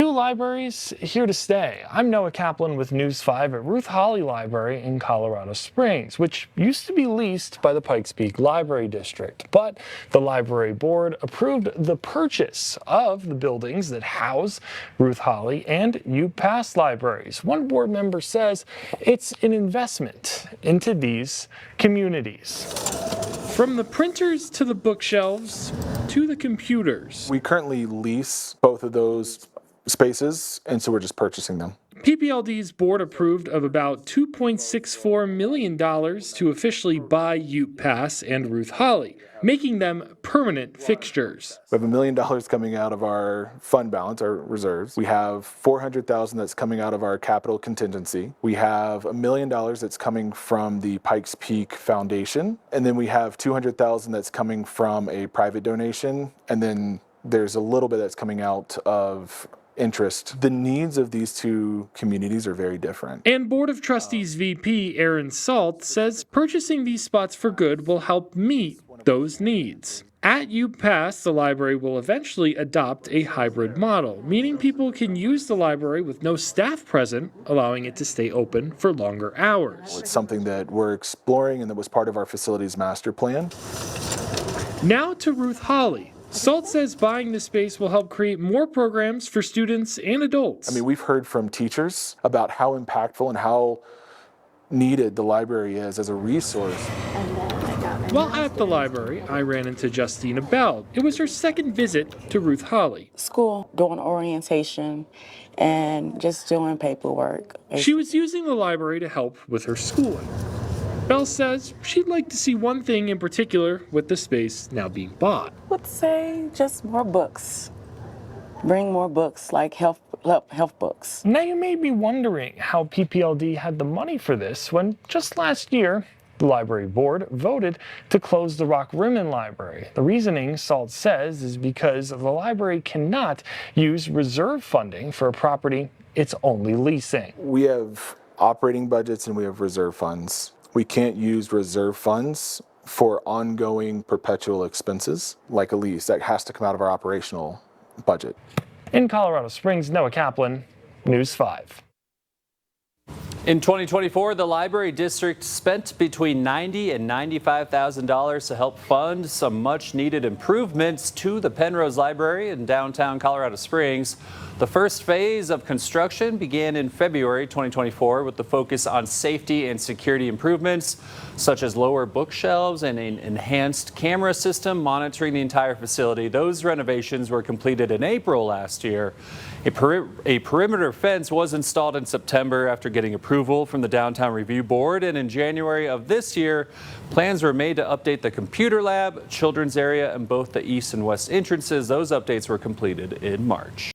New libraries here to stay. I'm Noah Kaplan with News 5 at Ruth Holley Library in Colorado Springs, which used to be leased by the Pikes Peak Library District. But the library board approved the purchase of the buildings that house Ruth Holley and UPass libraries. One board member says it's an investment into these communities. From the printers to the bookshelves to the computers. We currently lease both of those spaces, and so we're just purchasing them. PPLD's board approved of about $2.64 million to officially buy UPass and Ruth Holley, making them permanent fixtures. We have $1 million coming out of our fund balance, our reserves. We have $400,000 that's coming out of our capital contingency. We have $1 million that's coming from the Pikes Peak Foundation, and then we have $200,000 that's coming from a private donation, and then there's a little bit that's coming out of interest. The needs of these two communities are very different. And Board of Trustees VP Aaron Salt says purchasing these spots for good will help meet those needs. At UPass, the library will eventually adopt a hybrid model, meaning people can use the library with no staff present, allowing it to stay open for longer hours. It's something that we're exploring and that was part of our facilities master plan. Now to Ruth Holley. Salt says buying the space will help create more programs for students and adults. I mean, we've heard from teachers about how impactful and how needed the library is as a resource. While at the library, I ran into Justina Bell. It was her second visit to Ruth Holley. School, doing orientation, and just doing paperwork. She was using the library to help with her schooling. Bell says she'd like to see one thing in particular with the space now being bought. I would say just more books. Bring more books, like health books. Now you may be wondering how PPLD had the money for this when just last year, the library board voted to close the Rock Rimmon Library. The reasoning, Salt says, is because the library cannot use reserve funding for a property it's only leasing. We have operating budgets and we have reserve funds. We can't use reserve funds for ongoing perpetual expenses like a lease. That has to come out of our operational budget. In Colorado Springs, Noah Kaplan, News 5. In 2024, the Library District spent between $90,000 and $95,000 to help fund some much-needed improvements to the Penrose Library in downtown Colorado Springs. The first phase of construction began in February 2024 with the focus on safety and security improvements, such as lower bookshelves and an enhanced camera system monitoring the entire facility. Those renovations were completed in April last year. A perimeter fence was installed in September after getting approval from the Downtown Review Board, and in January of this year, plans were made to update the computer lab, children's area, and both the east and west entrances. Those updates were completed in March.